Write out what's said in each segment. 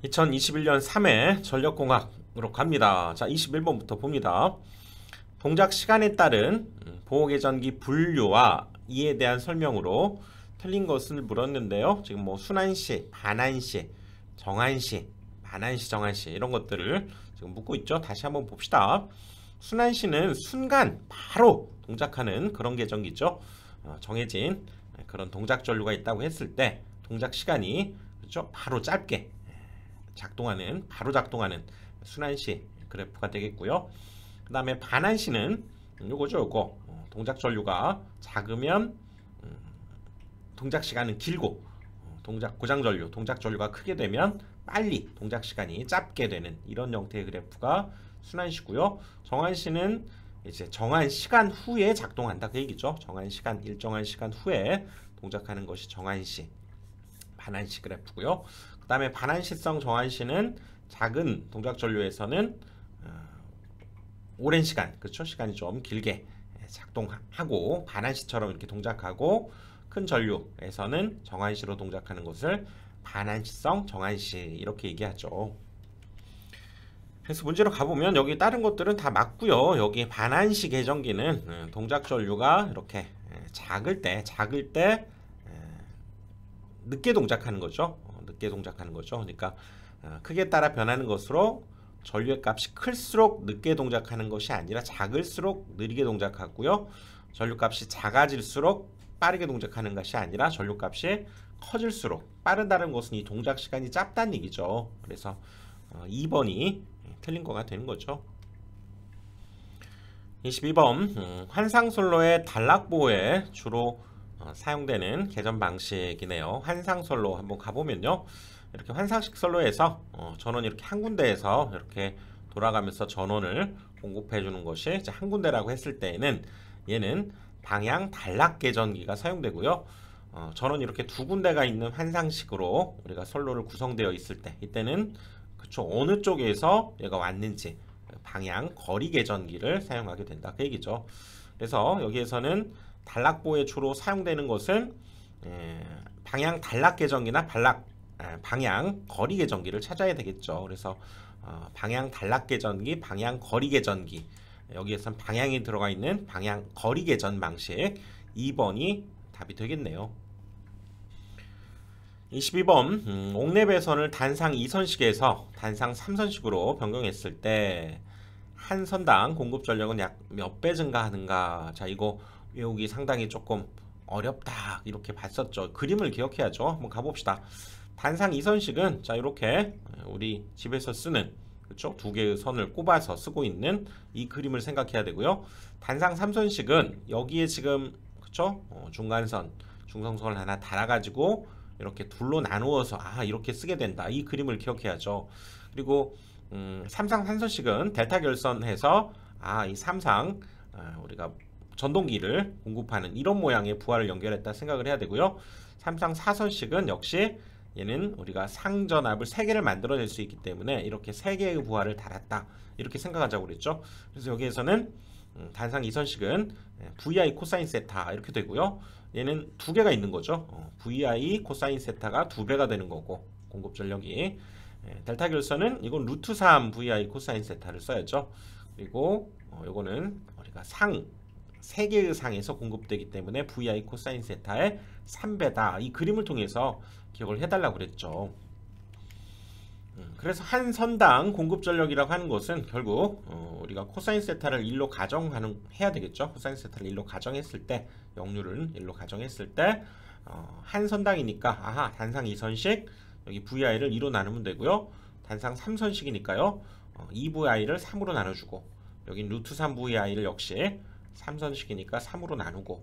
2021년 3회 전력공학으로 갑니다. 자, 21번부터 봅니다. 동작 시간에 따른 보호계전기 분류와 이에 대한 설명으로 틀린 것을 물었는데요. 지금 뭐 순환시, 반환시, 정환시, 반환시, 정환시 이런 것들을 지금 묻고 있죠. 다시 한번 봅시다. 순환시는 순간 바로 동작하는 그런 계전기죠. 정해진 그런 동작 전류가 있다고 했을 때 동작 시간이 그렇죠? 바로 짧게 작동하는, 바로 작동하는 순환시 그래프가 되겠고요. 그 다음에 반환시는 요거죠. 요거 동작 전류가 작으면 동작 시간은 길고, 동작 고장 전류, 동작 전류가 크게 되면 빨리 동작 시간이 짧게 되는 이런 형태의 그래프가 순환시고요. 정환시는 이제 정한 시간 후에 작동한다 그 얘기죠. 정한 시간, 일정한 시간 후에 동작하는 것이 정환시, 반환시 그래프고요. 그 다음에 반환시성 정환시는 작은 동작 전류에서는 오랜 시간, 그렇죠? 시간이 좀 길게 작동하고 반환시처럼 이렇게 동작하고, 큰 전류에서는 정환시로 동작하는 것을 반환시성 정환시 이렇게 얘기하죠. 그래서 문제로 가보면 여기 다른 것들은 다 맞고요. 여기 반환시 계전기는 동작 전류가 이렇게 작을 때 늦게 동작하는 거죠. 늦게 동작하는 거죠. 그러니까 크기에 따라 변하는 것으로 전류의 값이 클수록 늦게 동작하는 것이 아니라 작을수록 느리게 동작하고요. 전류값이 작아질수록 빠르게 동작하는 것이 아니라 전류값이 커질수록 빠르다는 것은 이 동작 시간이 짧다는 얘기죠. 그래서 2번이 틀린 거가 되는 거죠. 22번 환상솔로의 단락보호에 주로 사용되는 개전 방식이네요. 환상솔로 한번 가보면요. 이렇게 환상식 솔로에서 전원 이렇게 한 군데에서 이렇게 돌아가면서 전원을 공급해 주는 것이 이제 한 군데라고 했을 때에는 얘는 방향 단락 계전기가 사용되고요. 전원이 이렇게 두 군데가 있는 환상식으로 우리가 솔로를 구성되어 있을 때 이때는 그쵸, 어느 쪽에서 얘가 왔는지 방향 거리 계전기를 사용하게 된다 그 얘기죠. 그래서 여기에서는 단락보에 주로 사용되는 것은 방향 단락 계전기나 방향 거리 계전기를 찾아야 되겠죠. 그래서 방향 단락 계전기, 방향 거리 계전기, 여기에선 방향이 들어가 있는 방향 거리 계전 방식 2번이 답이 되겠네요. 22번 옥내 배선을 단상 2선식에서 단상 3선식으로 변경했을 때 한 선당 공급 전력은 약 몇 배 증가하는가. 자, 이거 외우기 상당히 조금 어렵다 이렇게 봤었죠. 그림을 기억해야죠. 한번 가봅시다. 단상 2선식은 자 이렇게 우리 집에서 쓰는 그렇죠? 두 개의 선을 꼽아서 쓰고 있는 이 그림을 생각해야 되고요. 단상 3선식은 여기에 지금 그렇죠? 중간선, 중성선을 하나 달아가지고 이렇게 둘로 나누어서 이렇게 쓰게 된다. 이 그림을 기억해야죠. 그리고 삼상 3선식은 델타 결선해서 이 삼상 우리가 전동기를 공급하는 이런 모양의 부하를 연결했다 생각을 해야 되고요. 삼상 4선식은 역시 얘는 우리가 상전압을 3개를 만들어낼 수 있기 때문에 이렇게 3개의 부하를 달았다 이렇게 생각하자고 그랬죠. 그래서 여기에서는 단상 2선식은 VI 코사인 세타 이렇게 되고요. 얘는 2개가 있는 거죠. VI 코사인 세타가 2배가 되는 거고 공급 전력이 델타 결선은 이건 루트 3 VI 코사인 세타를 써야죠. 그리고 요거는 우리가 3개의 상에서 공급되기 때문에 VI 코사인 세타의 3배다. 이 그림을 통해서 기억을 해달라고 그랬죠. 그래서 한 선당 공급 전력이라고 하는 것은 결국 우리가 코사인 세타를 1로 해야 되겠죠. 코사인 세타를 1로 가정했을 때, 역률은 1로 가정했을 때 한 선당이니까 단상 2선식 여기 VI를 2로 나누면 되고요. 단상 3선식이니까요. 2VI를 3으로 나눠주고 여긴 루트 3 VI를 역시 3선식이니까 3으로 나누고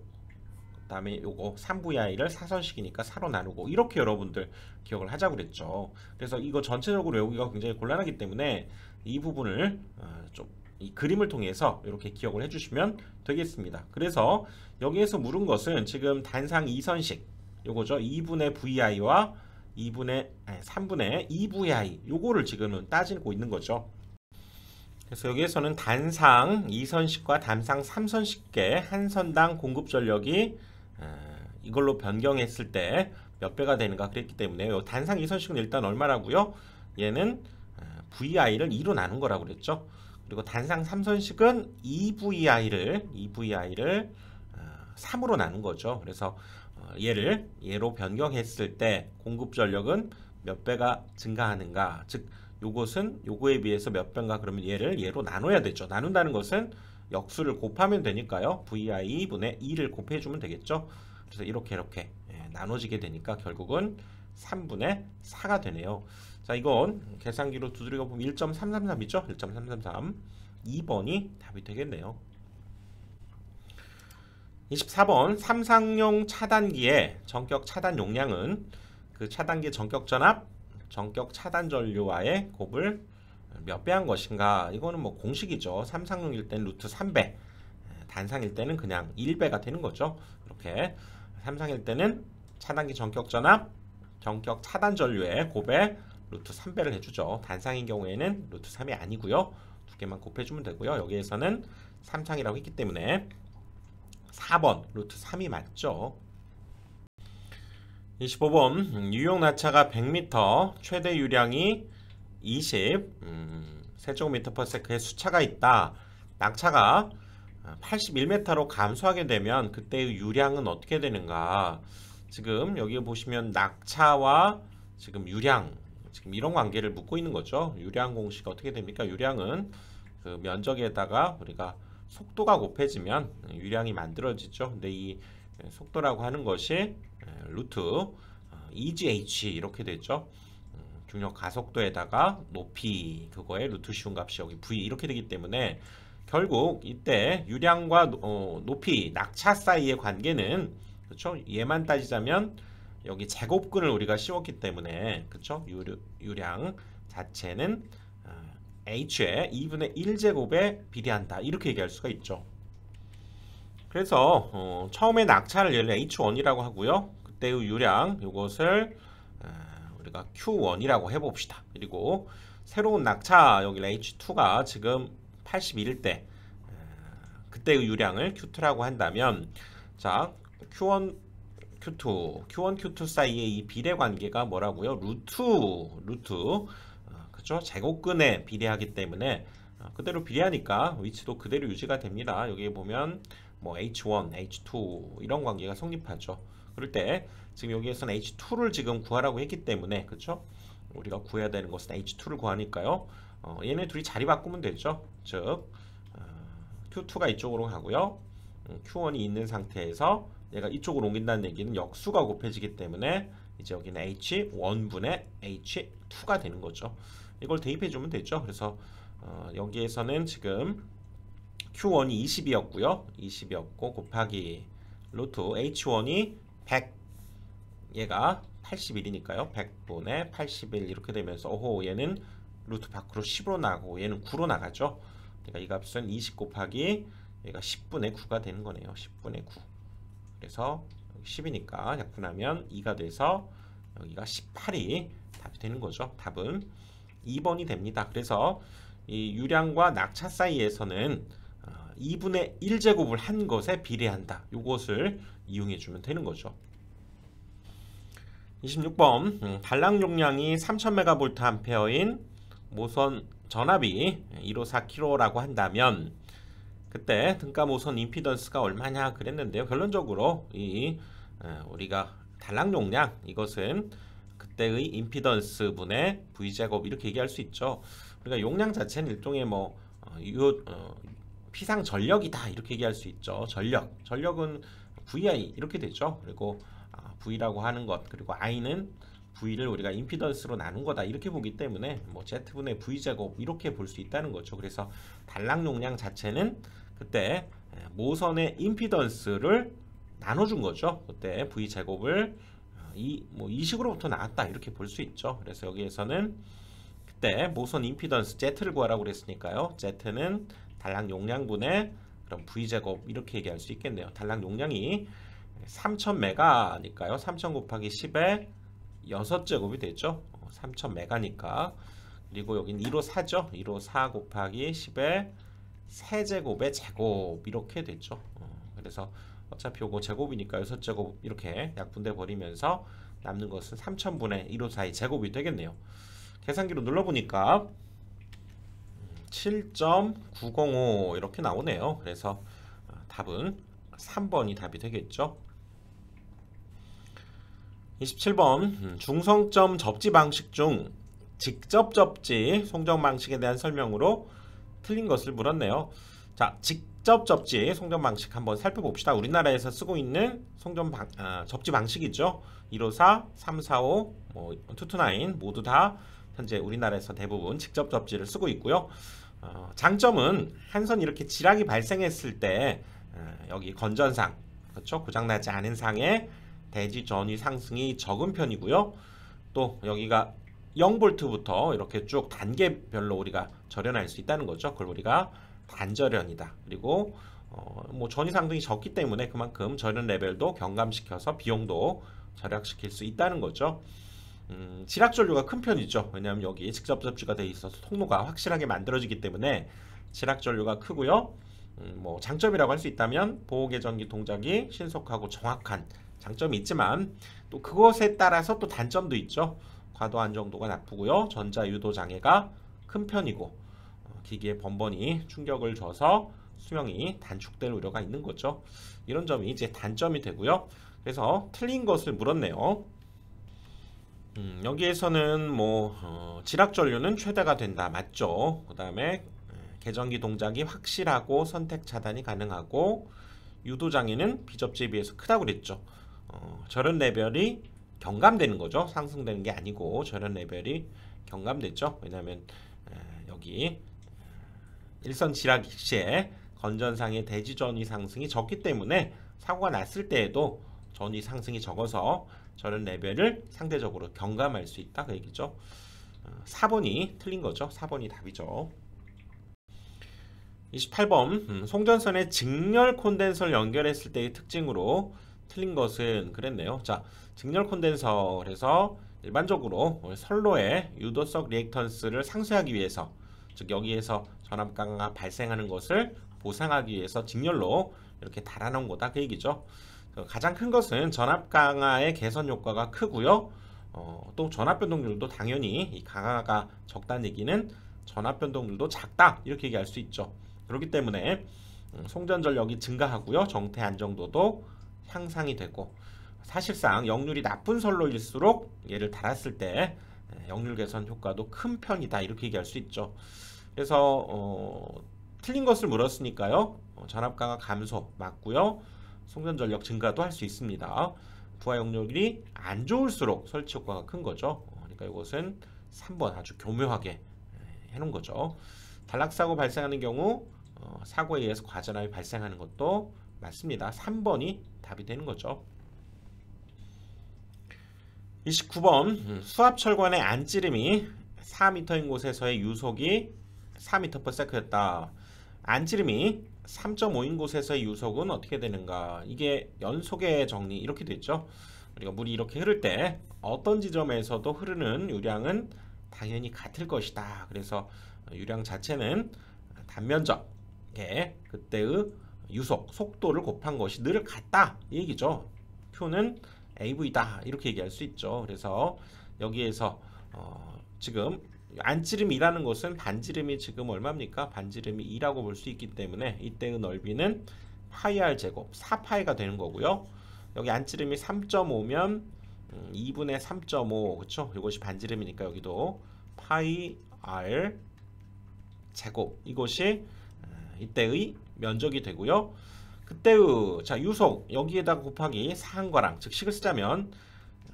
그 다음에 요거 3VI를 4선식이니까 4로 나누고 이렇게 여러분들 기억을 하자고 그랬죠. 그래서 이거 전체적으로 외우기가 굉장히 곤란하기 때문에 이 부분을 좀 이 그림을 통해서 이렇게 기억을 해주시면 되겠습니다. 그래서 여기에서 물은 것은 지금 단상 2선식 요거죠. 2분의 VI와 3분의 2VI 요거를 지금은 따지고 있는 거죠. 그래서 여기에서는 단상 2선식과 단상 3선식계 한 선당 공급 전력이 이걸로 변경했을 때 몇 배가 되는가 그랬기 때문에 단상 2선식은 일단 얼마라고요? 얘는 VI를 2로 나눈 거라고 그랬죠. 그리고 단상 3선식은 2VI를 3으로 나눈 거죠. 그래서 얘를 얘로 변경했을 때 공급 전력은 몇 배가 증가하는가, 즉 요것은 요거에 비해서 몇 배인가, 그러면 얘를 얘로 나눠야 되죠. 나눈다는 것은 역수를 곱하면 되니까요. VI 분의 2를 곱해주면 되겠죠. 그래서 이렇게 나눠지게 되니까 결국은 3분의 4가 되네요. 자, 이건 계산기로 두드려 보면 1.333이죠. 1.333. 2번이 답이 되겠네요. 24번 삼상용 차단기의 전격 차단 용량은 그 차단기 전격 전압, 전격 차단 전류와의 곱을 몇 배 한 것인가. 이거는 뭐 공식이죠. 삼상용일 때는 루트 3배, 단상일 때는 그냥 1배가 되는 거죠. 이렇게 삼상일 때는 차단기 전격 전압, 전격 차단 전류의 곱에 루트 3배를 해주죠. 단상인 경우에는 루트 3이 아니고요. 두 개만 곱해주면 되고요. 여기에서는 삼상이라고 했기 때문에 4번 루트 3이 맞죠. 25번 유용 낙차가 100m, 최대 유량이 20 세제곱미터/s의 수차가 있다. 낙차가 81m로 감소하게 되면 그때의 유량은 어떻게 되는가. 지금 여기 보시면 낙차와 지금 유량, 지금 이런 관계를 묻고 있는 거죠. 유량 공식 어떻게 됩니까? 유량은 그 면적에다가 우리가 속도가 곱해지면 유량이 만들어지죠. 근데 이 속도라고 하는 것이 루트 2gh 이렇게 되죠. 중력 가속도에다가 높이, 그거에 루트 씌운 값이 여기 v 이렇게 되기 때문에 결국 이때 유량과 높이, 낙차 사이의 관계는, 그렇죠? 얘만 따지자면 여기 제곱근을 우리가 씌웠기 때문에, 그렇죠? 유량 자체는 h의 2분의 1제곱에 비례한다, 이렇게 얘기할 수가 있죠. 그래서 처음에 낙차를 얘를 h1이라고 하고요. 그때의 유량, 이것을 우리가 q1이라고 해봅시다. 그리고 새로운 낙차, 여기 h2가 지금 81일 때 그때의 유량을 q2라고 한다면, 자, q1, q2 사이의 이 비례 관계가 뭐라고요? 루트, 그죠? 제곱근에 비례하기 때문에 그대로 비례하니까 위치도 그대로 유지가 됩니다. 여기 보면 뭐 h1, h2 이런 관계가 성립하죠. 그럴 때 지금 여기에서는 h2를 지금 구하라고 했기 때문에, 그렇죠? 우리가 구해야 되는 것은 h2를 구하니까요. 얘네 둘이 자리 바꾸면 되죠. 즉 q2가 이쪽으로 가고요. q1이 있는 상태에서 얘가 이쪽으로 옮긴다는 얘기는 역수가 곱해지기 때문에 이제 여기는 h1분의 h2가 되는 거죠. 이걸 대입해 주면 되죠. 그래서 여기에서는 지금 q1이 20이었고요. 20이었고 곱하기 루트 h1이 100, 얘가 81이니까요. 100분의 81 이렇게 되면서 얘는 루트 밖으로 10으로 나가고 얘는 9로 나가죠. 그러니까 이 값은 20 곱하기 얘가 10분의 9가 되는 거네요. 10분의 9. 그래서 10이니까 약분하면 2가 돼서 여기가 18이 답이 되는 거죠. 답은 2번이 됩니다. 그래서 이 유량과 낙차 사이에서는 2분의 1제곱을 한 것에 비례한다. 이것을 이용해 주면 되는 거죠. 26번 단락 용량이 3000MVA인 모선 전압이 154kg라고 한다면 그때 등가 모선 임피던스가 얼마냐 그랬는데요. 결론적으로 우리가 단락 용량, 이것은 그때의 임피던스 분의 V제곱 이렇게 얘기할 수 있죠. 우리가 용량 자체는 일종의 피상 전력이다 이렇게 얘기할 수 있죠. 전력은 VI 이렇게 되죠. 그리고 V라고 하는 것, 그리고 I는 V를 우리가 임피던스로 나눈 거다 이렇게 보기 때문에 뭐 Z분의 V제곱 이렇게 볼 수 있다는 거죠. 그래서 단락 용량 자체는 그때 모선의 임피던스를 나눠준 거죠. 그때 V제곱을 이 식으로부터 나왔다 이렇게 볼 수 있죠. 그래서 여기에서는 그때 모선 임피던스 Z를 구하라고 그랬으니까요. Z는 단락 용량분의 그럼 V제곱 이렇게 얘기할 수 있겠네요. 단락 용량이 3000메가니까요. 3000 곱하기 10의 6제곱이 되죠. 3000메가니까. 그리고 여기는 154죠. 154 곱하기 10의 세제곱의 제곱 이렇게 되죠. 그래서 어차피 요거 제곱이니까 6제곱 이렇게 약분돼 버리면서 남는 것은 3000분의 154의 제곱이 되겠네요. 계산기로 눌러보니까 7.905 이렇게 나오네요. 그래서 답은 3번이 답이 되겠죠. 27번 중성점 접지 방식 중 직접 접지 송전 방식에 대한 설명으로 틀린 것을 물었네요. 자, 직접 접지 송전 방식 한번 살펴봅시다. 우리나라에서 쓰고 있는 접지 방식이죠. 154, 345, 229 모두 다 현재 우리나라에서 대부분 직접 접지를 쓰고 있고요. 장점은 한 선 이렇게 지락이 발생했을 때 여기 건전상, 그렇죠? 고장나지 않은 상에 대지 전위 상승이 적은 편이고요. 또 여기가 0V부터 이렇게 쭉 단계별로 우리가 절연할 수 있다는 거죠. 그걸 우리가 단절연이다. 그리고 전위 상승이 적기 때문에 그만큼 절연 레벨도 경감시켜서 비용도 절약시킬 수 있다는 거죠. 지락 전류가 큰 편이죠. 왜냐하면 여기 직접 접지가 되어 있어서 통로가 확실하게 만들어지기 때문에 지락 전류가 크고요. 장점이라고 할 수 있다면 보호개전기 동작이 신속하고 정확한 장점이 있지만 또 그것에 따라서 또 단점도 있죠. 과도 안정도가 나쁘고요. 전자 유도 장애가 큰 편이고 기기에 번번이 충격을 줘서 수명이 단축될 우려가 있는 거죠. 이런 점이 이제 단점이 되고요. 그래서 틀린 것을 물었네요. 여기에서는 지락 전류는 최대가 된다. 맞죠? 그 다음에 개전기 동작이 확실하고 선택 차단이 가능하고 유도 장애는 비접지에 비해서 크다고 그랬죠. 절연 레벨이 경감되는 거죠. 상승되는 게 아니고 절연 레벨이 경감됐죠. 왜냐하면 여기 일선 지락 시에 건전상의 대지 전위 상승이 적기 때문에 사고가 났을 때에도 전위 상승이 적어서 절연 레벨을 상대적으로 경감할 수 있다 그 얘기죠. 4번이 틀린 거죠. 4번이 답이죠. 28번 송전선에 직렬 콘덴서를 연결했을 때의 특징으로 틀린 것은 그랬네요. 자, 직렬 콘덴서 그래서 일반적으로 선로의 유도석 리액턴스를 상쇄하기 위해서, 즉 여기에서 전압 강화가 발생하는 것을 보상하기 위해서 직렬로 이렇게 달아놓은 거다 그 얘기죠. 가장 큰 것은 전압 강화의 개선 효과가 크고요. 또 전압 변동률도 당연히 이 강화가 적다는 얘기는 전압 변동률도 작다 이렇게 얘기할 수 있죠. 그렇기 때문에 송전 전력이 증가하고요. 정태 안정도도 향상이 되고 사실상 역률이 나쁜 선로일수록 얘를 달았을 때 역률 개선 효과도 큰 편이다 이렇게 얘기할 수 있죠. 그래서 틀린 것을 물었으니까요. 전압 강화 감소 맞고요. 송전 전력 증가도 할 수 있습니다. 부하 역률이 안 좋을수록 설치 효과가 큰 거죠. 그러니까 이것은 3번 아주 교묘하게 해놓은 거죠. 단락사고 발생하는 경우 사고에 의해서 과전압이 발생하는 것도 맞습니다. 3번이 답이 되는 거죠. 29번 수압철관의 안찌름이 4m인 곳에서의 유속이 4m/s였다. 안찌름이 3.5인 곳에서의 유속은 어떻게 되는가? 이게 연속의 정리 이렇게 됐죠. 우리가 물이 이렇게 흐를 때 어떤 지점에서도 흐르는 유량은 당연히 같을 것이다. 그래서 유량 자체는 단면적에 그때의 유속, 속도를 곱한 것이 늘 같다 이 얘기죠. 표는 AV다 이렇게 얘기할 수 있죠. 그래서 여기에서 지금 안찌름이라는 것은 반지름이 지금 얼마입니까? 반지름이 2라고 볼 수 있기 때문에 이때의 넓이는 파이 r 제곱 4파이가 되는 거고요. 여기 안찌름이 3.5면 2분의 3.5 그쵸? 이것이 반지름이니까 여기도 파이 r 제곱 이것이 이때의 면적이 되고요. 그때의 유속 여기에다가 곱하기 4한 거랑 즉 식을 쓰자면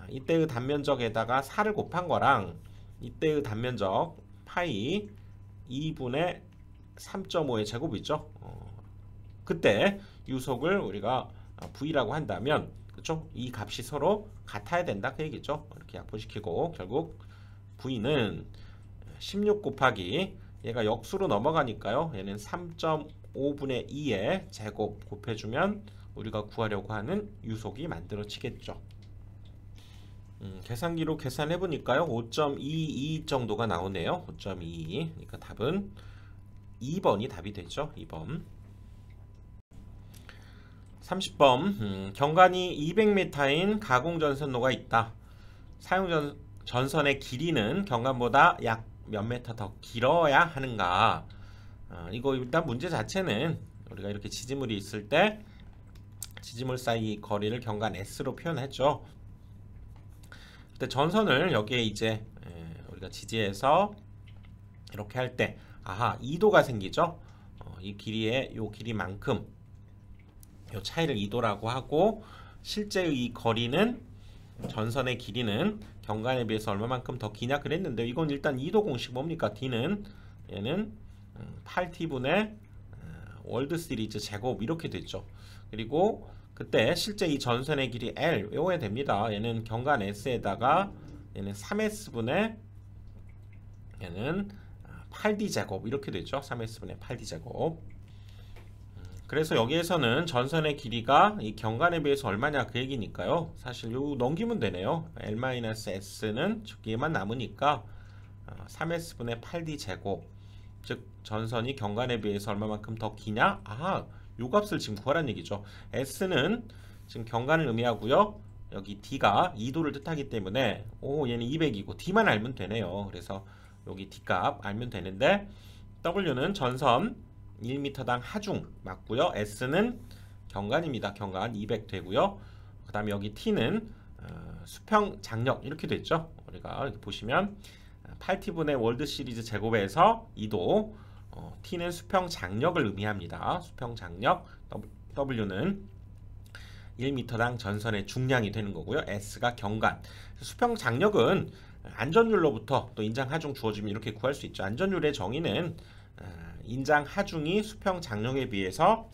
이때의 단면적에다가 4를 곱한 거랑 이때의 단면적 파이 2분의 3.5의 제곱이죠. 그때 유속을 우리가 V라고 한다면 그렇죠? 이 값이 서로 같아야 된다 그 얘기죠. 이렇게 약분시키고 결국 V는 16 곱하기 얘가 역수로 넘어가니까요. 얘는 3.5분의 2의 제곱 곱해주면 우리가 구하려고 하는 유속이 만들어지겠죠. 계산기로 계산해보니까요. 5.22 정도가 나오네요. 5.22. 그러니까 답은 2번이 답이 되죠. 2번. 30번 경관이 200m인 가공전선로가 있다. 전선의 길이는 경관보다 약 몇 미터 더 길어야 하는가? 이거 일단 문제 자체는 우리가 이렇게 지지물이 있을 때 지지물 사이 거리를 경관 S로 표현했죠. 근데 전선을 여기에 이제 우리가 지지해서 이렇게 할 때 아하, 이도가 생기죠. 이 길이의 요 길이만큼 요 차이를 이도라고 하고, 실제의 이 거리는 전선의 길이는 경관에 비해서 얼마만큼 더 기냐 그랬는데, 이건 일단 이도 공식 뭡니까? D는 얘는 8T분의 월드 시리즈 제곱 이렇게 됐죠. 그리고 그때 실제 이 전선의 길이 L 외워야 됩니다. 얘는 경관 S에다가 얘는 3S분의 얘는 8D 제곱 이렇게 되죠. 3S분의 8D 제곱. 그래서 여기에서는 전선의 길이가 이 경관에 비해서 얼마냐 그 얘기니까요. 사실 요 넘기면 되네요. L-S는 적기에만 남으니까 3S분의 8D 제곱, 즉 전선이 경관에 비해서 얼마만큼 더 기냐? 아하, 요 값을 지금 구하라는 얘기죠. S는 지금 경관을 의미하고요. 여기 D가 2도를 뜻하기 때문에 얘는 200이고 D만 알면 되네요. 그래서 여기 D값 알면 되는데, W는 전선 1m당 하중 맞고요. S는 경관입니다. 경관 200 되고요. 그 다음에 여기 T는 수평 장력 이렇게 됐죠. 우리가 이렇게 보시면 8T분의 월드 시리즈 제곱에서 2도, T는 수평 장력을 의미합니다. 수평 장력, W는 1m당 전선의 중량이 되는 거고요. S가 경관. 수평 장력은 안전율로부터 또 인장 하중 주어지면 이렇게 구할 수 있죠. 안전율의 정의는 인장 하중이 수평 장력에 비해서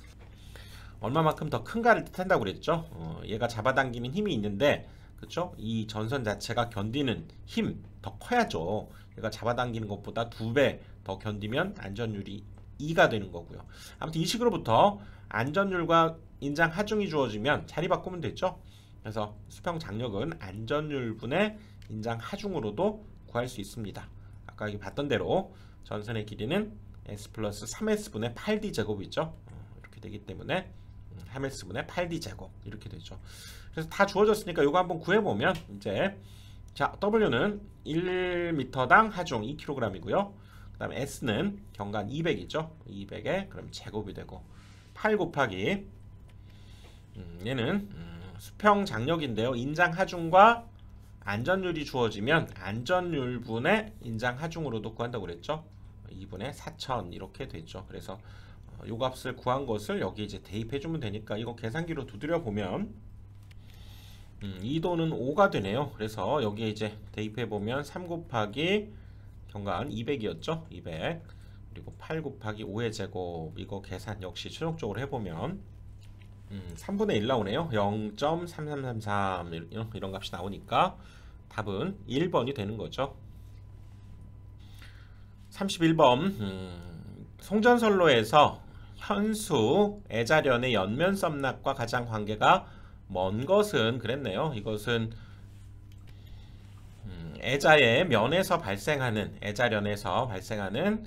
얼마만큼 더 큰가를 뜻한다고 그랬죠. 얘가 잡아당기는 힘이 있는데, 그렇죠? 이 전선 자체가 견디는 힘 더 커야죠. 얘가 잡아당기는 것보다 2배 더 견디면 안전율이 2가 되는 거고요. 아무튼 이 식으로부터 안전율과 인장 하중이 주어지면 자리 바꾸면 되죠. 그래서 수평 장력은 안전율분의 인장 하중으로도 구할 수 있습니다. 아까 여기 봤던 대로 전선의 길이는 S 플러스 3S분의 8D 제곱이죠. 이렇게 되기 때문에 3S분의 8D 제곱 이렇게 되죠. 그래서 다 주어졌으니까 이거 한번 구해보면 이제, 자, W는 1m당 하중 2kg이고요. 그 다음에 S는 경관 200이죠. 200에 그럼 제곱이 되고, 8 곱하기 얘는 수평 장력인데요. 인장 하중과 안전율이 주어지면 안전율분의 인장 하중으로도 구한다고 그랬죠. 2분의 4000 이렇게 되죠. 그래서 요 값을 구한 것을 여기 이제 대입해 주면 되니까 이거 계산기로 두드려 보면 2도는 5가 되네요. 그래서 여기에 이제 대입해 보면 3 곱하기 경관 200이었죠. 200 그리고 8 곱하기 5의 제곱, 이거 계산 역시 최종적으로 해보면 3분의 1 나오네요. 0.3333 이런 값이 나오니까 답은 1번이 되는 거죠. 31번 송전선로에서 현수 애자련의 연면 썸납과 가장 관계가 먼 것은 그랬네요. 이것은 애자의 면에서 발생하는, 애자련에서 발생하는,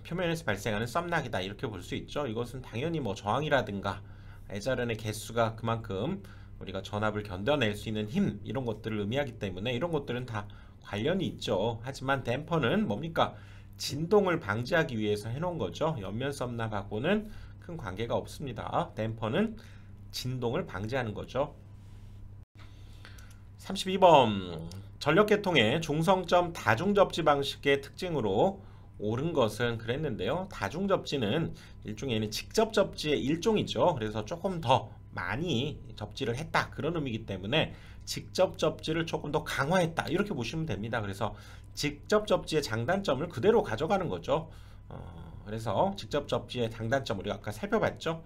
표면에서 발생하는 썸낙이다 이렇게 볼 수 있죠. 이것은 당연히 뭐 저항이라든가 애자련의 개수가 그만큼 우리가 전압을 견뎌낼 수 있는 힘 이런 것들을 의미하기 때문에 이런 것들은 다 관련이 있죠. 하지만 댐퍼는 뭡니까? 진동을 방지하기 위해서 해놓은 거죠. 옆면 썸납하고는 큰 관계가 없습니다. 댐퍼는 진동을 방지하는 거죠. 32번 전력계통의 중성점 다중접지 방식의 특징으로 옳은 것은 그랬는데요. 다중접지는 일종의 직접 접지의 일종이죠. 그래서 조금 더 많이 접지를 했다 그런 의미이기 때문에 직접 접지를 조금 더 강화했다 이렇게 보시면 됩니다. 그래서 직접 접지의 장단점을 그대로 가져가는 거죠. 그래서 직접 접지의 장단점 우리가 아까 살펴봤죠.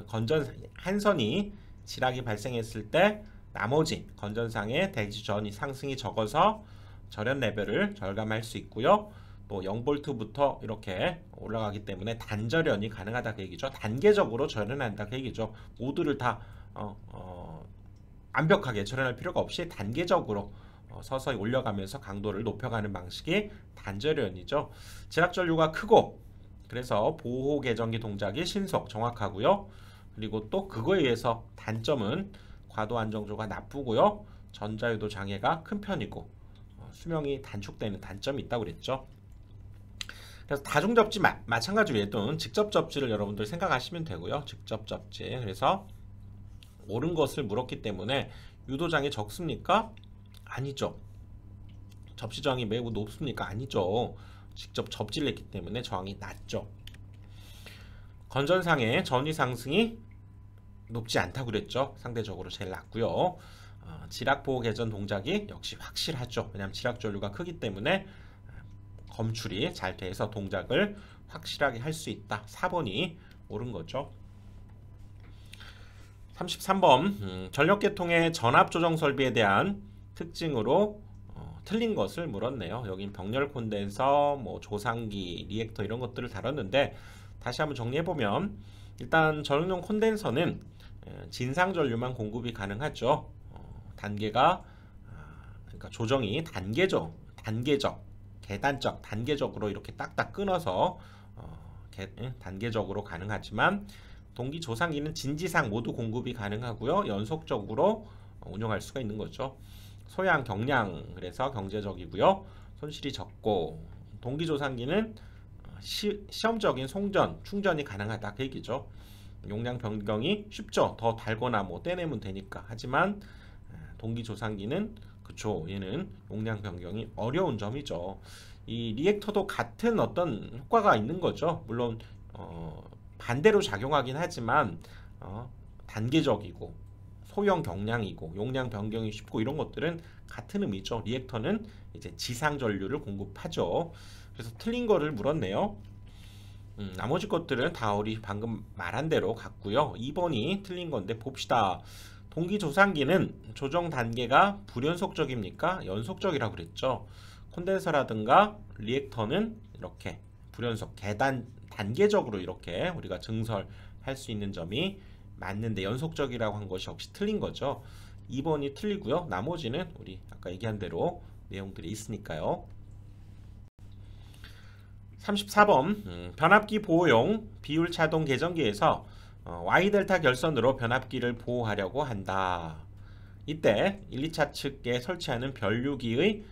건전 한 선이 지락이 발생했을 때 나머지 건전상의 대지 전이 상승이 적어서 절연 레벨을 절감할 수 있고요. 또 0V부터 이렇게 올라가기 때문에 단절연이 가능하다 그 얘기죠. 단계적으로 절연한다 그 얘기죠. 모두를 다 완벽하게 절연할 필요가 없이 단계적으로 서서히 올려가면서 강도를 높여가는 방식이 단절연이죠. 지락전류가 크고 그래서 보호 계전기 동작이 신속 정확하고요. 그리고 또 그거에 의해서 단점은 과도 안정조가 나쁘고요. 전자유도 장애가 큰 편이고, 수명이 단축되는 단점이 있다고 그랬죠. 그래서 다중 접지 마찬가지로 얘도 직접 접지를 여러분들 생각하시면 되고요. 직접 접지. 그래서 옳은 것을 물었기 때문에 유도장이 적습니까? 아니죠. 접시 저항이 매우 높습니까? 아니죠. 직접 접지를 했기 때문에 저항이 낮죠. 건전상의 전위 상승이 높지 않다고 그랬죠. 상대적으로 제일 낮고요. 지락 보호 개전 동작이 역시 확실하죠. 왜냐하면 지락 전류가 크기 때문에 검출이 잘 돼서 동작을 확실하게 할 수 있다. 4번이 옳은 거죠. 33번 전력계통의 전압 조정 설비에 대한 특징으로 틀린 것을 물었네요. 여긴 병렬 콘덴서, 뭐 조상기, 리액터 이런 것들을 다뤘는데 다시 한번 정리해보면 일단 전용용 콘덴서는 진상 전류만 공급이 가능하죠. 단계가 그러니까 조정이 계단적, 단계적으로 이렇게 딱딱 끊어서 단계적으로 가능하지만 동기 조상기는 진지상 모두 공급이 가능하고요. 연속적으로 운영할 수가 있는 거죠. 소양, 경량 그래서 경제적이고요. 손실이 적고 동기 조상기는 시험적인 송전, 충전이 가능하다 그 얘기죠. 용량 변경이 쉽죠. 더 달거나 뭐 떼내면 되니까. 하지만 동기 조상기는 그쵸. 얘는 용량 변경이 어려운 점이죠. 이 리액터도 같은 어떤 효과가 있는 거죠. 물론 반대로 작용하긴 하지만 단계적이고 소형 경량이고 용량 변경이 쉽고 이런 것들은 같은 의미죠. 리액터는 이제 지상 전류를 공급하죠. 그래서 틀린 거를 물었네요. 나머지 것들은 다 우리 방금 말한 대로 같고요. 2번이 틀린 건데 봅시다. 동기 조상기는 조정 단계가 불연속적입니까? 연속적이라고 그랬죠. 콘덴서라든가 리액터는 이렇게 불연속 단계적으로 이렇게 우리가 증설할 수 있는 점이 맞는데 연속적이라고 한 것이 역시 틀린 거죠. 2번이 틀리고요. 나머지는 우리 아까 얘기한 대로 내용들이 있으니까요. 34번 변압기 보호용 비율 차동 계정기에서 Y델타 결선으로 변압기를 보호하려고 한다. 이때 1, 2차 측에 설치하는 변류기의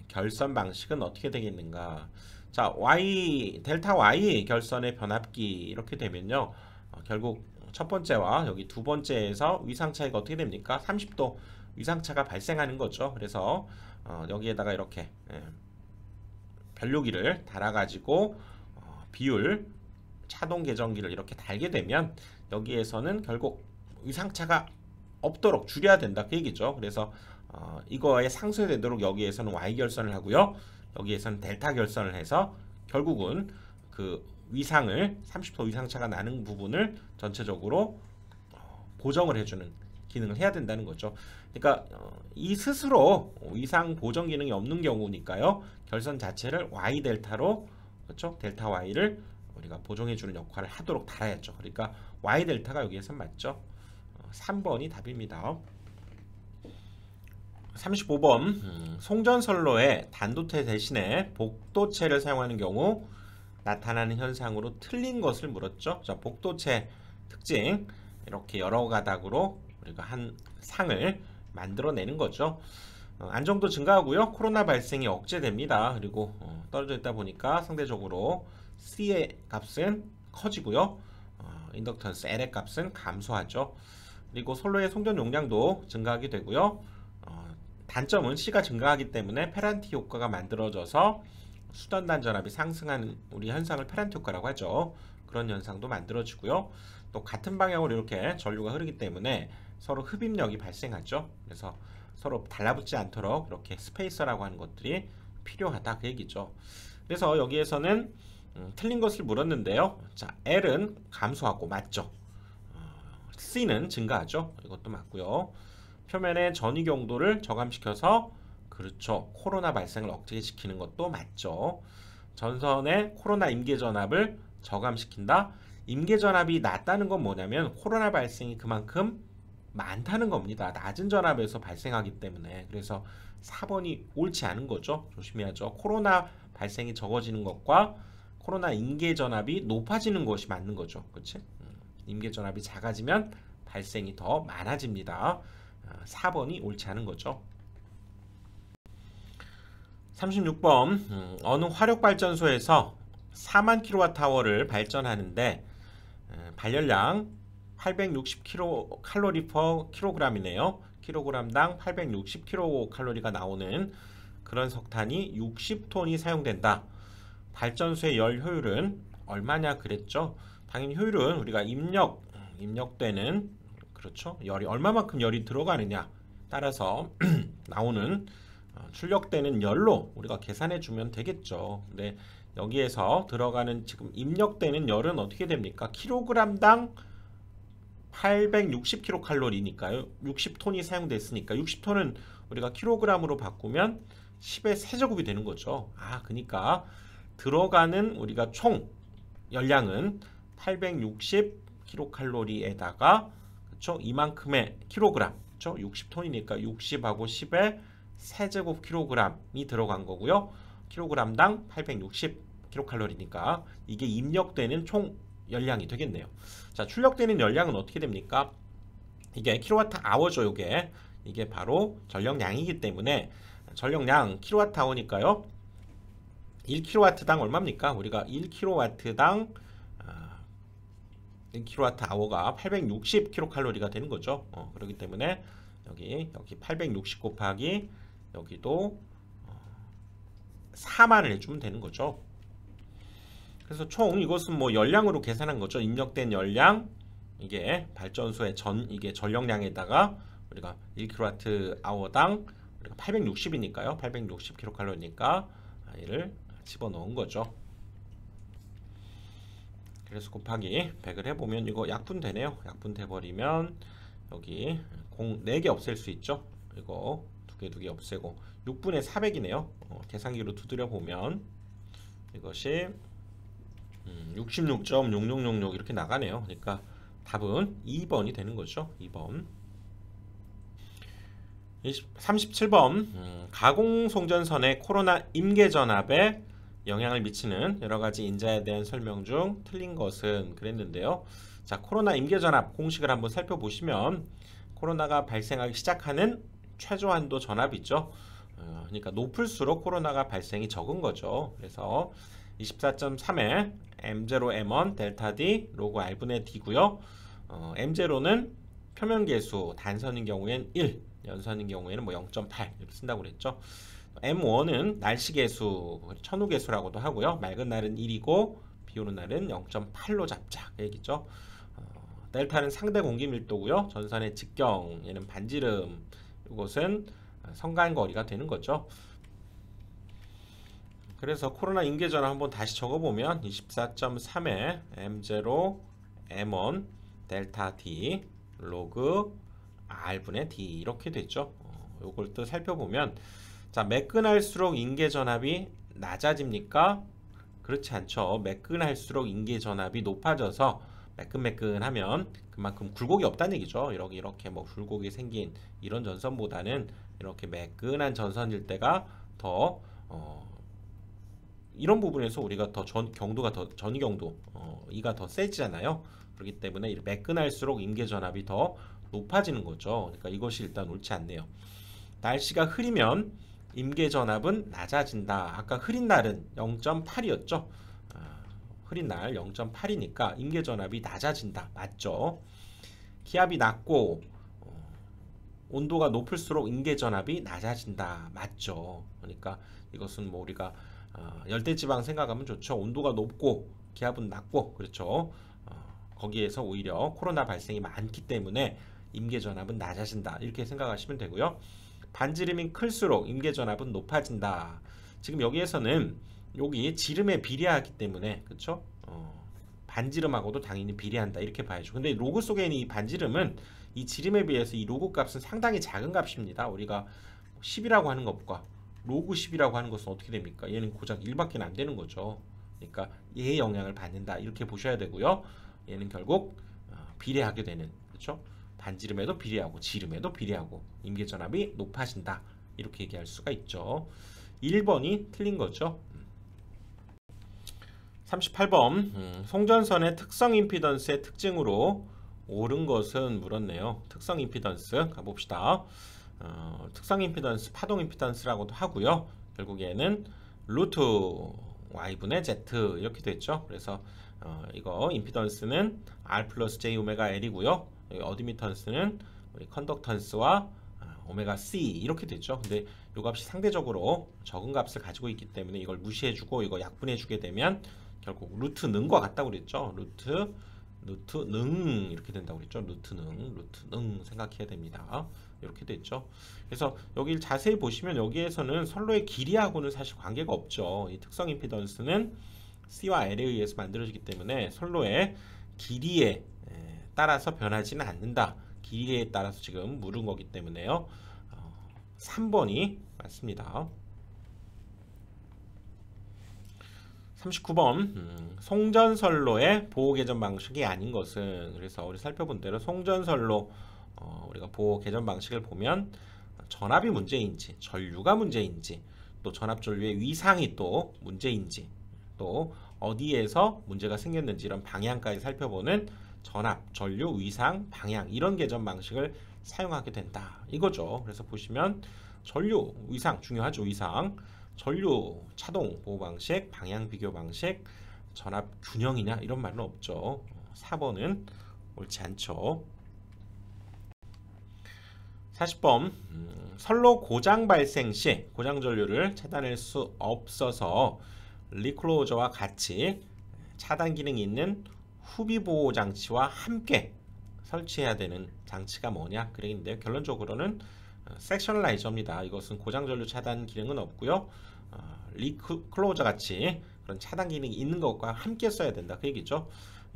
결선 방식은 어떻게 되겠는가? 자, 델타 Y 결선의 변압기 이렇게 되면요. 결국 첫 번째와 여기 두 번째에서 위상 차이가 어떻게 됩니까? 30도 위상차가 발생하는 거죠. 그래서 여기에다가 이렇게 변류기를 달아가지고 비율 차동 계정기를 이렇게 달게 되면 여기에서는 결국 위상차가 없도록 줄여야 된다 그 얘기죠. 그래서 이거에 상쇄되도록 여기에서는 Y 결선을 하고요. 여기에서는 델타 결선을 해서 결국은 그 위상을 30도 위상차가 나는 부분을 전체적으로 보정을 해주는 기능을 해야 된다는 거죠. 그러니까 이 스스로 위상 보정 기능이 없는 경우니까요. 결선 자체를 Y 델타로 그렇죠? 델타 Y를 우리가 보정해주는 역할을 하도록 달아야죠. 그러니까 Y 델타가 여기에서 맞죠. 3번이 답입니다. 35번 송전선로에 단도체 대신에 복도체를 사용하는 경우 나타나는 현상으로 틀린 것을 물었죠. 자, 복도체 특징 이렇게 여러 가닥으로 우리가 한 상을 만들어내는 거죠. 안정도 증가하고요. 코로나 발생이 억제됩니다. 그리고 떨어져 있다 보니까 상대적으로 C의 값은 커지고요. 인덕턴스 L의 값은 감소하죠. 그리고 선로의 송전 용량도 증가하게 되고요. 단점은 C가 증가하기 때문에 페란티 효과가 만들어져서 수전단 전압이 상승하는 우리 현상을 페란티 효과라고 하죠. 그런 현상도 만들어지고요. 또 같은 방향으로 이렇게 전류가 흐르기 때문에 서로 흡입력이 발생하죠. 그래서 서로 달라붙지 않도록 이렇게 스페이서라고 하는 것들이 필요하다 그 얘기죠. 그래서 여기에서는 틀린 것을 물었는데요. 자, L은 감소하고 맞죠. C는 증가하죠. 이것도 맞고요. 표면의 전위 경도를 저감시켜서 그렇죠. 코로나 발생을 억제시키는 것도 맞죠. 전선의 코로나 임계 전압을 저감시킨다. 임계 전압이 낮다는 건 뭐냐면 코로나 발생이 그만큼 많다는 겁니다. 낮은 전압에서 발생하기 때문에. 그래서 4번이 옳지 않은 거죠. 조심해야죠. 코로나 발생이 적어지는 것과 코로나 임계 전압이 높아지는 것이 맞는 거죠. 그렇지? 임계 전압이 작아지면 발생이 더 많아집니다. 4번이 옳지 않은 거죠. 36번 어느 화력발전소에서 4만 kWh를 발전하는데 발열량 860kcal per kg이네요. kg당 860kcal가 나오는 그런 석탄이 60톤이 사용된다. 발전소의 열 효율은 얼마냐 그랬죠. 당연히 효율은 우리가 입력되는 그렇죠. 열이 얼마만큼 열이 들어가느냐 따라서 나오는 출력되는 열로 우리가 계산해 주면 되겠죠. 근데 여기에서 들어가는 지금 입력되는 열은 어떻게 됩니까? 킬로그램당 860kcal니까요. 60톤이 사용됐으니까 60톤은 우리가 킬로그램으로 바꾸면 10의 세제곱이 되는 거죠. 그러니까 들어가는 우리가 총 열량은 860kcal에다가 그렇죠? 이만큼의 킬로그램, 그렇죠? 60톤이니까 60하고 10의 세제곱 킬로그램이 들어간 거고요. 킬로그램당 860kcal니까 이게 입력되는 총 열량이 되겠네요. 자, 출력되는 열량은 어떻게 됩니까? 이게 킬로와트 아워죠. 이게 바로 전력량이기 때문에 전력량 킬로와트 아워니까요. 1kW당 얼마입니까? 우리가 1kW당 1kWh가 860kcal가 되는 거죠. 그렇기 때문에 여기 860 곱하기 여기도 4만을 해주면 되는 거죠. 그래서 총 이것은 뭐 열량으로 계산한 거죠. 입력된 열량 이게 발전소의 이게 전력량에다가 우리가 1kWh당 우리가 860이니까요. 860kcal니까 얘를 집어넣은 거죠. 그래서 곱하기 100을 해보면 이거 약분되네요. 약분돼 버리면 여기 4개 없앨 수 있죠. 이거 2개 없애고 6분의 400이네요. 계산기로 두드려 보면 이것이 66.6666 이렇게 나가네요. 그러니까 답은 2번이 되는 거죠. 2번. 37번 가공송전선의 코로나 임계전압에 영향을 미치는 여러가지 인자에 대한 설명 중 틀린 것은 그랬는데요. 자, 코로나 임계전압 공식을 한번 살펴보시면 코로나가 발생하기 시작하는 최저한도 전압이 있죠. 그러니까 높을수록 코로나가 발생이 적은 거죠. 그래서 24.3에 M0M1 델타 D 로그 R분의 D고요. M0는 표면계수 단선인 경우엔 1, 연선인 경우에는 뭐 0.8 이렇게 쓴다고 그랬죠. M1은 날씨계수, 천우계수라고도 하고요. 맑은 날은 1이고 비 오는 날은 0.8로 잡자 그 얘기죠. 델타는 상대 공기 밀도고요. 전선의 직경, 얘는 반지름, 이것은 성간거리가 되는 거죠. 그래서 코로나 임계전압 한번 다시 적어보면 24.3에 M0 M1 델타 D 로그 R분의 D 이렇게 됐죠. 요걸 또 살펴보면 자, 매끈할수록 임계전압이 낮아집니까? 그렇지 않죠. 매끈할수록 임계전압이 높아져서 매끈매끈하면 그만큼 굴곡이 없다는 얘기죠. 이렇게 뭐 굴곡이 생긴 이런 전선보다는 이렇게 매끈한 전선일 때가 더 이런 부분에서 우리가 더 전이경도 이가 더 세지잖아요. 그렇기 때문에 매끈할수록 임계전압이 더 높아지는 거죠. 그러니까 이것이 일단 옳지 않네요. 날씨가 흐리면 임계전압은 낮아진다. 아까 흐린 날은 0.8이었죠. 흐린 날 0.8이니까 임계전압이 낮아진다. 맞죠? 기압이 낮고 온도가 높을수록 임계전압이 낮아진다. 맞죠? 그러니까 이것은 뭐 우리가 열대지방 생각하면 좋죠. 온도가 높고 기압은 낮고 그렇죠. 거기에서 오히려 코로나 발생이 많기 때문에 임계전압은 낮아진다. 이렇게 생각하시면 되고요. 반지름이 클수록 임계전압은 높아진다. 지금 여기에서는 여기 지름에 비례하기 때문에 그렇죠? 반지름하고도 당연히 비례한다. 이렇게 봐야죠. 근데 로그 속에 있는 이 반지름은 이 지름에 비해서 이 로그 값은 상당히 작은 값입니다. 우리가 10이라고 하는 것과 로그 10이라고 하는 것은 어떻게 됩니까? 얘는 고작 1밖에 안 되는 거죠. 그러니까 얘의 영향을 받는다. 이렇게 보셔야 되고요. 얘는 결국 비례하게 되는 그렇죠? 반지름에도 비례하고 지름에도 비례하고 임계전압이 높아진다. 이렇게 얘기할 수가 있죠. 1번이 틀린 거죠. 38번 송전선의 특성 임피던스의 특징으로 옳은 것은 물었네요. 특성 임피던스 가봅시다. 특성 임피던스, 파동 임피던스라고도 하고요. 결국에는 루트 y분의 z 이렇게 됐죠. 그래서 이거 임피던스는 r 플러스 j 오메가 l이고요. 어드미턴스는 우리 컨덕턴스와 오메가 c 이렇게 됐죠. 근데 이 값이 상대적으로 적은 값을 가지고 있기 때문에 이걸 무시해주고 이거 약분해주게 되면 결국 루트 능과 같다고 그랬죠. 루트 능 이렇게 된다고 그랬죠. 루트 능 생각해야 됩니다. 이렇게 됐죠. 그래서 여기 자세히 보시면 여기에서는 선로의 길이하고는 사실 관계가 없죠. 이 특성 임피던스는 C와 L에 의해서 만들어지기 때문에 선로의 길이에 따라서 변하지는 않는다. 길이에 따라서 지금 물은 거기 때문에요. 3번이 맞습니다. 39번 송전선로의 보호개전 방식이 아닌 것은, 그래서 우리 살펴본 대로 송전선로 우리가 보호개전 방식을 보면 전압이 문제인지 전류가 문제인지 또 전압전류의 위상이 또 문제인지 또 어디에서 문제가 생겼는지 이런 방향까지 살펴보는 전압, 전류, 위상, 방향 이런 개전 방식을 사용하게 된다 이거죠. 그래서 보시면 전류, 위상 중요하죠. 위상, 전류, 차동 보호 방식, 방향 비교 방식, 전압 균형이냐 이런 말은 없죠. 4번은 옳지 않죠. 40번 선로 고장 발생 시 고장 전류를 차단할 수 없어서 리클로저와 같이 차단 기능이 있는 후비 보호 장치와 함께 설치해야 되는 장치가 뭐냐 그랬는데요. 결론적으로는 섹셔널라이저입니다. 이것은 고장 전류 차단 기능은 없고요. 리클로저 같이 그런 차단 기능이 있는 것과 함께 써야 된다 그 얘기죠.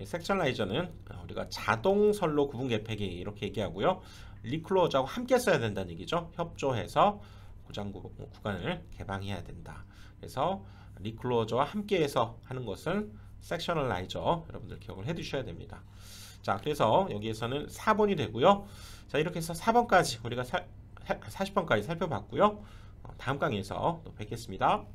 섹셔널라이저는 우리가 자동 선로 구분 개폐기 이렇게 얘기하고요. 리클로저하고 함께 써야 된다는 얘기죠. 협조해서 고장 구간을 개방해야 된다. 그래서 리클로저와 함께해서 하는 것은 섹셔널라이저 여러분들 기억을 해두셔야 됩니다. 자, 그래서 여기에서는 4번이 되고요. 자, 이렇게 해서 4번까지 우리가 40번까지 살펴봤고요. 다음 강의에서 또 뵙겠습니다.